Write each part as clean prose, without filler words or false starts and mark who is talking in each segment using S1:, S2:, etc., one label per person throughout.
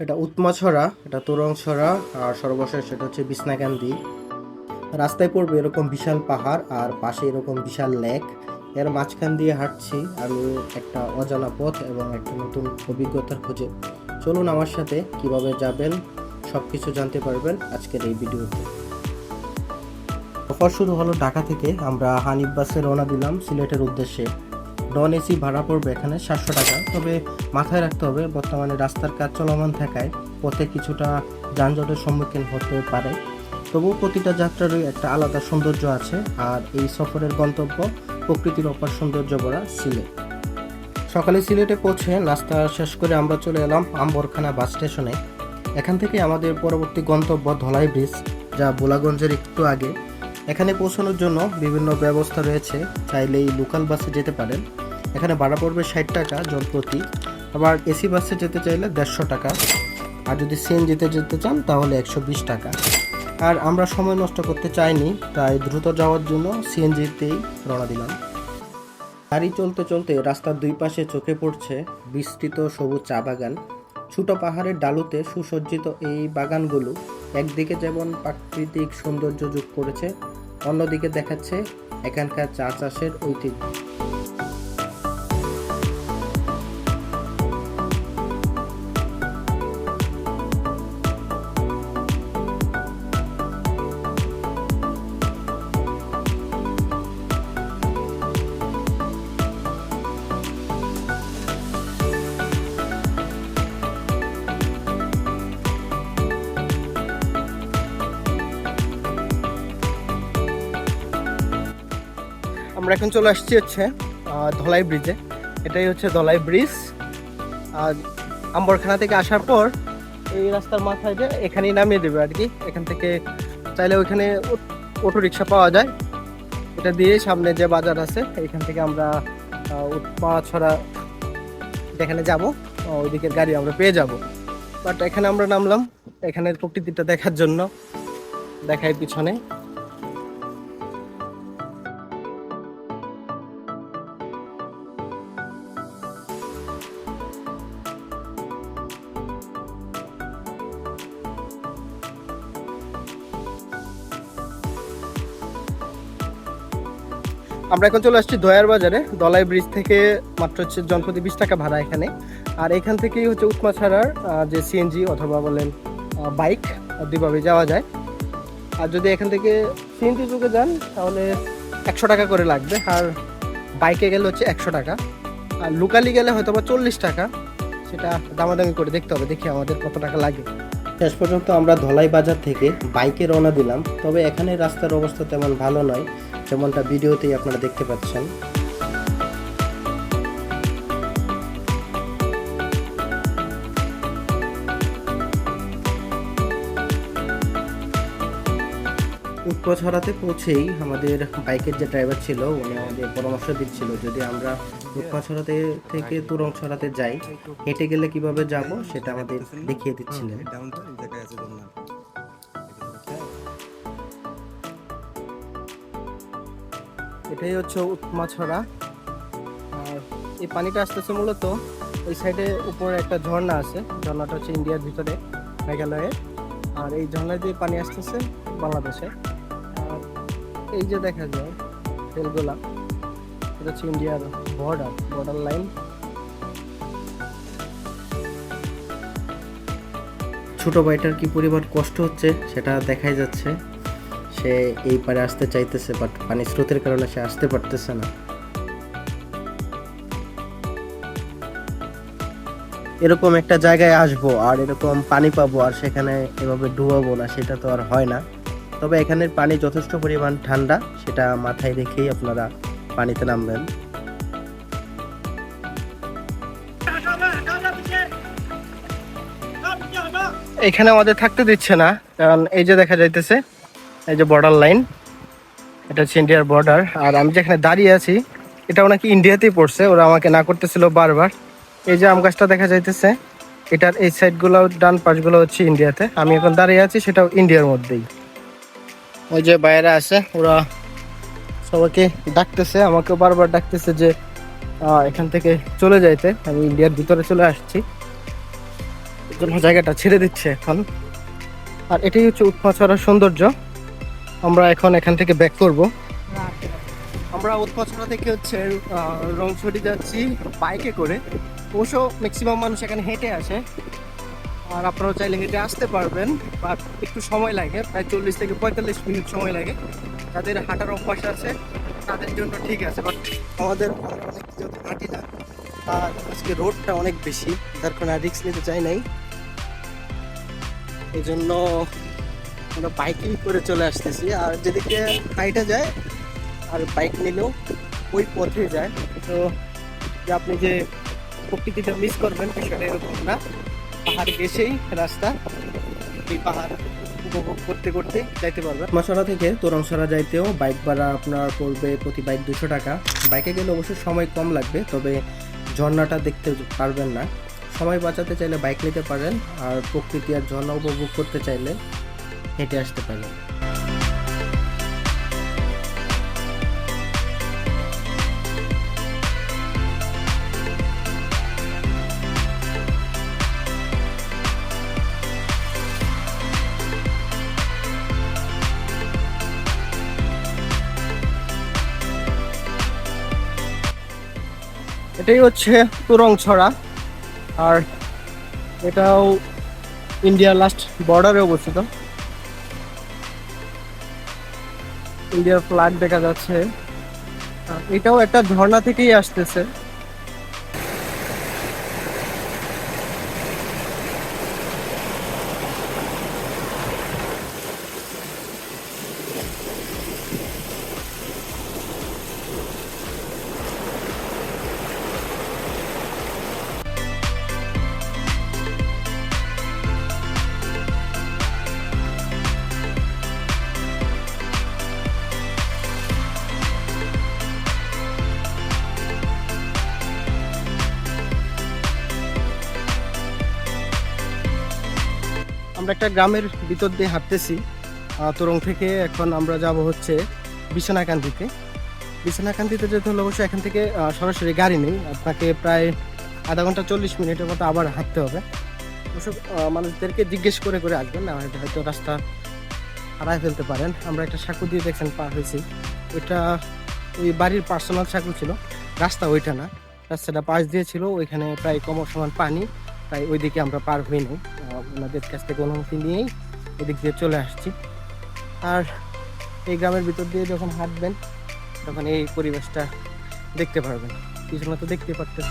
S1: এটা উৎমাছড়া, এটা তোরংছড়া, আর সর্বশেষ সেটা হচ্ছে বিছনাকান্দি। রাস্তায় পড়বে এরকম বিশাল পাহাড় আর পাশে এরকম বিশাল লেক। এর মাঝখান দিয়ে হাঁটছি আমি একটা অজানা পথ এবং একটা নতুন অভিজ্ঞতার খোঁজে। চলুন আমার সাথে, কিভাবে যাবেন সবকিছু জানতে পারবেন আজকের এই ভিডিওতে। সফর শুরু হলো ঢাকা থেকে। আমরা হানিফ বাসে রওনা দিলাম সিলেটের উদ্দেশ্যে। নন এসি ভাড়া পড়বে এখানে 700 টাকা। তবে মাথায় রাখতে হবে বর্তমানে রাস্তার কাজ চলমান থাকায় পথে কিছুটা যানজটের সম্মুখীন হতে পারে। তবুও প্রতিটা যাত্রারই একটা আলাদা সৌন্দর্য আছে, আর এই সফরের গন্তব্য প্রকৃতির অপার সৌন্দর্য ভরা সিলেট। সকালে সিলেটে পৌঁছে নাস্তা শেষ করে আমরা চলে এলাম আম্বরখানা বাস স্টেশনে। এখান থেকে আমাদের পরবর্তী গন্তব্য ধলাই ব্রিজ, যা ভোলাগঞ্জের একটু আগে। এখানে পৌঁছানোর জন্য বিভিন্ন ব্যবস্থা রয়েছে, চাইলেই লোকাল বাসে যেতে পারেন। এখানে ভাড়া পড়বে 60 টাকা জন প্রতি। আবার এসি বাসে যেতে চাইলে 150 টাকা, আর যদি সিএনজিতে যেতে চান তাহলে 120 টাকা। আর আমরা সময় নষ্ট করতে চাইনি, তাই দ্রুত যাওয়ার জন্য সিএনজিতেই রওনা দিলাম। গাড়ি চলতে চলতে রাস্তার দুই পাশে চোখে পড়ছে বিস্তৃত সবুজ চা বাগান। ছোট পাহাড়ের ডালুতে সুসজ্জিত এই বাগানগুলো একদিকে যেমন প্রাকৃতিক সৌন্দর্য যোগ করেছে, অন্যদিকে দেখাচ্ছে এখানকার চা চাষের ঐতিহ্য। আমরা এখন চলে আসছি হচ্ছে ধলাই ব্রিজে। এটাই হচ্ছে ধলাই ব্রিজ। আর আম্বরখানা থেকে আসার পর এই রাস্তার মাথায় যে এখানেই নামিয়ে দেবে আর কি। এখান থেকে চাইলে ওইখানে অটো রিক্সা পাওয়া যায়। এটা দিয়ে সামনে যে বাজার আছে এখান থেকে আমরা পাছড়া যেখানে যাব ওই দিকের গাড়ি আমরা পেয়ে যাব। বাট এখানে আমরা নামলাম এখানের প্রকৃতিটা দেখার জন্য। দেখাই পিছনে। আমরা এখন চলে আসছি দয়ার বাজারে। দলাই ব্রিজ থেকে মাত্র হচ্ছে জনপ্রতি 20 টাকা ভাড়া এখানে। আর এখান থেকেই হচ্ছে উৎমাছড়ার যে সিএনজি অথবা বলেন বাইক, দুইভাবে যাওয়া যায়। আর যদি এখান থেকে সিএনজি যুগে যান তাহলে 100 টাকা করে লাগবে, আর বাইকে গেলে হচ্ছে 100 টাকা, আর লোকালি গেলে হয়তো বা 40 টাকা। সেটা দামাদামি করে দেখতে হবে, দেখি আমাদের কত টাকা লাগে। শেষ পর্যন্ত আমরা ধলাই বাজার থেকে বাইকে রওনা দিলাম। তবে এখানে রাস্তার অবস্থা তেমন ভালো নয়, যেমনটা ভিডিওতেই আপনারা দেখতে পাচ্ছেন। উৎপাছড়াতে পৌঁছেই আমাদের বাইকের যে ড্রাইভার ছিল উনি আমাদের পরামর্শ দিচ্ছিল যদি আমরা উৎপাছড়াতে থেকে তুরংছড়াতে যাই, হেঁটে গেলে কিভাবে যাব সেটা আমাদের দেখিয়ে দিচ্ছিলেন। এটাই হচ্ছে উৎমাছড়া। আর এই পানিটা আসতেছে মূলত ওই সাইডে উপরে একটা ঝর্ণা আছে। ঝর্ণাটা হচ্ছে ইন্ডিয়ার ভিতরে, মেঘালয়ে। আর এই ঝর্ণা দিয়ে পানি আসতেছে বাংলাদেশে। আর এই যে দেখা যায় রেলগোলা, এটা হচ্ছে ইন্ডিয়ার বর্ডার লাইন। ছোট ভাইটার কি পরিমাণ কষ্ট হচ্ছে সেটা দেখাই যাচ্ছে। সে এই পারে আসতে চাইতেছে, বাট পানির স্রোতের কারণে সে আসতে পারতেছে না। এরকম একটা জায়গায় আসবো আর এরকম পানি পাবো আর সেখানে এভাবে ডুবাবো না, সেটা তো আর হয় না। তবে এখানের পানি যথেষ্ট পরিমাণ ঠান্ডা, সেটা মাথায় রেখেই আপনারা পানিতে নামবেন। এখানে আমাদের থাকতে দিচ্ছে না, কারণ এই যে দেখা যাইতেছে এই যে বর্ডার লাইন, এটা হচ্ছে ইন্ডিয়ার বর্ডার। আর আমি যেখানে দাঁড়িয়ে আছি এটাও নাকি ইন্ডিয়াতেই পড়ছে, ওরা আমাকে না করতেছিল বারবার। এই যে আম গাছটা দেখা যাইতেছে, এটার এই সাইডগুলো ডান পাশগুলো হচ্ছে ইন্ডিয়াতে। আমি এখন দাঁড়িয়ে আছি সেটাও ইন্ডিয়ার মধ্যেই। ওই যে বাইরে আছে, ওরা সবাইকে ডাকতেছে, আমাকেও বারবার ডাকতেছে যে এখান থেকে চলে যাইতে। আমি ইন্ডিয়ার ভিতরে চলে আসছি। জন্য জায়গাটা ছেড়ে দিচ্ছে এখন। আর এটাই হচ্ছে উৎমাছড়ার সৌন্দর্য। আমরা এখন এখান থেকে ব্যাক করব। আমরা উৎপাছড়া থেকে হচ্ছে রংছড়ি যাচ্ছি বাইকে করে। অবশ্য ম্যাক্সিমাম মানুষ এখানে হেঁটে আসে, আর আপনারা চাইলে হেঁটে আসতে পারবেন, বাট একটু সময় লাগে, প্রায় 40 থেকে 45 মিনিট সময় লাগে। যাদের হাঁটার অভ্যাস আছে তাদের জন্য ঠিক আছে, বাট আমাদের অনেক যেহেতু হাঁটি না, আর আজকে রোডটা অনেক বেশি, যার কারণে রিস্ক নিতে চাই নাই, এই জন্য আমরা বাইকিং করে চলে আসতেছি। আর যেদিকে হাইটা যায় আর বাইক নিলেও ওই পথে যায়, তো যে আপনি যে প্রকৃতিটা মিস করবেন বিষয়টা এরকম না। পাহাড় গেছেই রাস্তা, এই পাহাড় উপভোগ করতে করতে যাইতে পারবেন। মাছড়া থেকে তোরংছড়া যাইতেও বাইক ভাড়া আপনার পড়বে প্রতি বাইক 200 টাকা। বাইকে গেলে অবশ্যই সময় কম লাগবে, তবে ঝর্ণাটা দেখতে পারবেন না। সময় বাঁচাতে চাইলে বাইক নিতে পারেন, আর প্রকৃতি আর ঝর্ণা উপভোগ করতে চাইলে হেঁটে আসতে পারেন। এটাই হচ্ছে তোরংছড়া, আর এটাও ইন্ডিয়ার লাস্ট বর্ডারে অবস্থিত। ইন্ডিয়ার ফ্ল্যাগ দেখা যাচ্ছে, এটাও একটা ঝর্ণা থেকেই আসতেছে। আমরা একটা গ্রামের ভিতর দিয়ে হাঁটতেছি তোরং থেকে। এখন আমরা যাব হচ্ছে বিছনাকান্দিতে। বিছনাকান্দিতে যেতে হলে অবশ্যই এখান থেকে সরাসরি গাড়ি নেই, আপনাকে প্রায় আধা ঘন্টা 40 মিনিটের মতো আবার হাঁটতে হবে। অবশ্য মানুষদেরকে জিজ্ঞেস করে করে আসবেন, না হয়তো রাস্তা হারায় ফেলতে পারেন। আমরা একটা সাঁকু দিয়ে দেখছেন পার হয়েছি, ওইটা ওই বাড়ির পার্সোনাল সাঁকু ছিল, রাস্তা ওইটা না, রাস্তাটা পাশ দিয়ে ছিল, ওইখানে প্রায় সমান পানি, তাই ওই দিকে আমরা পার হইনি। ওনাদের কাছ থেকে অনুমতি নিয়েই ওদিক দিয়ে চলে আসছি। আর এই গ্রামের ভিতর দিয়ে যখন হাঁটবেন তখন এই পরিবেশটা দেখতে পারবেন, পিছনে তো দেখতে পারতেন।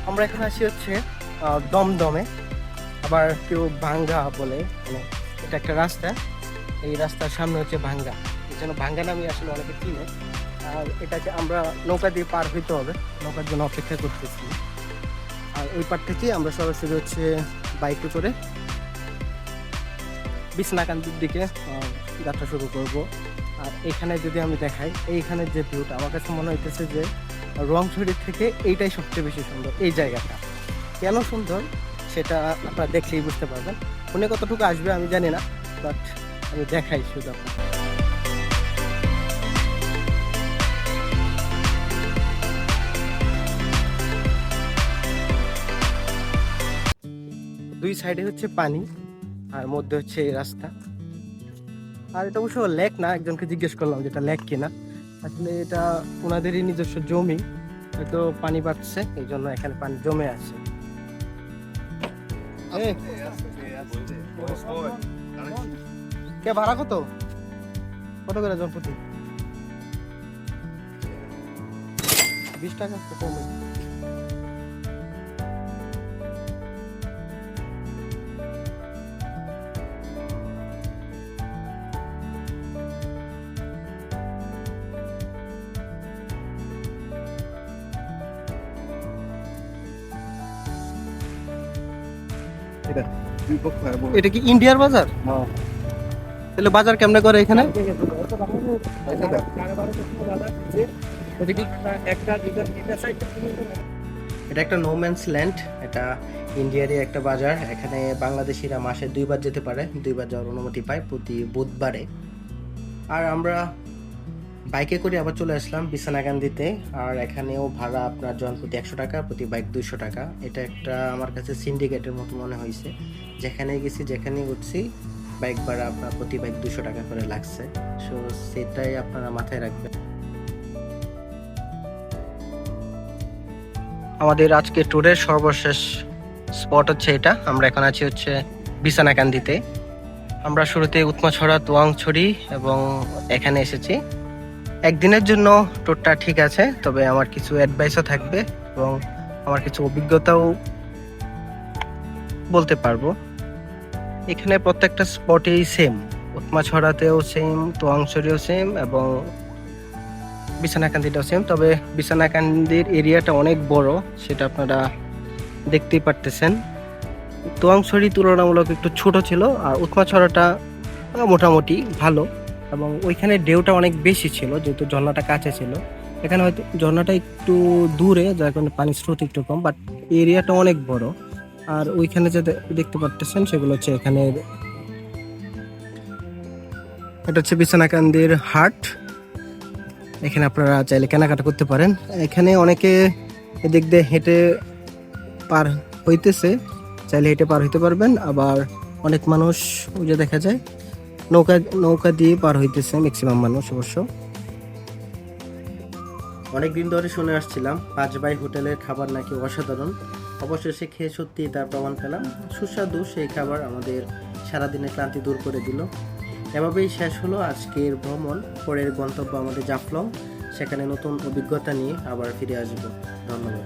S1: আমরা এখানে আসি হচ্ছে দমদমে, আবার কেউ ভাঙ্গা বলে, মানে এটা একটা রাস্তা, এই রাস্তার সামনে হচ্ছে ভাঙ্গা, এই জন্য ভাঙ্গা নামে আসলে অনেকে চিনে। আর এটাকে আমরা নৌকা দিয়ে পার হইতে হবে, নৌকার জন্য অপেক্ষা করতেছি। আর ওই পার থেকে আমরা সরাসরি হচ্ছে বাইকে করে বিছনাকান্দির দিকে যাত্রা শুরু করব। আর এখানে যদি আমি দেখাই, এইখানের যে ভিউটা আমার কাছে মনে হইতেছে যে রংছড়ি থেকে এইটাই সবচেয়ে বেশি সুন্দর। এই জায়গাটা কেন সুন্দর সেটা আপনারা দেখলেই বুঝতে পারবেন। ফোনে কতটুকু আসবে আমি জানি না, বাট আমি দেখাই শুধু আপনার। দুই সাইডে হচ্ছে পানি, আর মধ্যে হচ্ছে এই রাস্তা। আর এটা অবশ্য লেক না, একজনকে জিজ্ঞেস করলাম যেটা লেক কিনা, আসলে এটা ওনাদেরই নিজস্ব জমি, হয়তো পানি বাড়ছে এই জন্য এখানে পানি জমে আছে। কে ভাড়া কত কত করে জন প্রতি? 20 টাকা তো কমে। এটা কি ইন্ডিয়ার বাজার? তাহলে বাজার কেমনে করে এখানে? এটা একটা নোম্যান্স ল্যান্ড, এটা ইন্ডিয়ারই একটা বাজার। এখানে বাংলাদেশিরা মাসে 2 বার যেতে পারে, 2 বার যাওয়ার অনুমতি পায় প্রতি বুধবারে। আর আমরা বাইকে করে আবার চলে আসলাম বিছানাকান্দিতে। আর এখানেও ভাড়া আপনার জন প্রতি 100 টাকা, প্রতি বাইক 200 টাকা। এটা একটা আমার কাছে সিন্ডিকেটের মতো মনে হয়েছে। যেখানে গেছি, যেখানে উঠছি, বাইক ভাড়া আপনার প্রতি বাইক 200 টাকা করে লাগছে। সো সেটাই আপনারা মাথায় রাখবেন। আমাদের আজকে ট্যুরের সর্বশেষ স্পট হচ্ছে এটা। আমরা এখন আছি হচ্ছে বিছানাকান্দিতে। আমরা শুরুতে উৎমাছড়া, তোয়াংছড়ি এবং এখানে এসেছি। একদিনের জন্য ট্যুরটা ঠিক আছে, তবে আমার কিছু অ্যাডভাইসও থাকবে এবং আমার কিছু অভিজ্ঞতাও বলতে পারবো। এখানে প্রত্যেকটা স্পটেই সেম, উৎমাছড়াতেও সেম, তোয়াংছড়িও সেম এবং বিছানাকান্দিটাও সেম। তবে বিছানাকান্দির এরিয়াটা অনেক বড়, সেটা আপনারা দেখতেই পারতেছেন। তোয়াংছড়ি তুলনামূলক একটু ছোট ছিল, আর উৎমাছড়াটা মোটামুটি ভালো এবং ওইখানে ঢেউটা অনেক বেশি ছিল যেহেতু ঝর্ণাটা কাছে ছিল। এখানে হয়তো ঝর্ণাটা একটু দূরে, যার কারণে পানির স্রোত একটু কম, বাট এরিয়াটা অনেক বড়। আর ওইখানে যে দেখতে পারতেছেন সেগুলো হচ্ছে এখানে, এটা হচ্ছে বিছানাকান্দির হাট। এখানে আপনারা চাইলে কেনাকাটা করতে পারেন। এখানে অনেকে এদিক দিয়ে হেঁটে পার হইতেছে, চাইলে হেঁটে পার হইতে পারবেন। আবার অনেক মানুষ ওই যে দেখা যায় নৌকা দিয়ে পার হইতেছে, ম্যাক্সিমাম মানুষ অবশ্য। অনেকদিন ধরে শুনে আসছিলাম 5 ভাই হোটেলের খাবার নাকি অসাধারণ। অবশেষে খেয়ে সত্যি তার প্রমাণ পেলাম। সুস্বাদু সেই খাবার আমাদের সারাদিনের ক্লান্তি দূর করে দিল। এভাবেই শেষ হলো আজকের ভ্রমণ। পরের গন্তব্য আমাদের জাফলং, সেখানে নতুন অভিজ্ঞতা নিয়ে আবার ফিরে আসবো। ধন্যবাদ।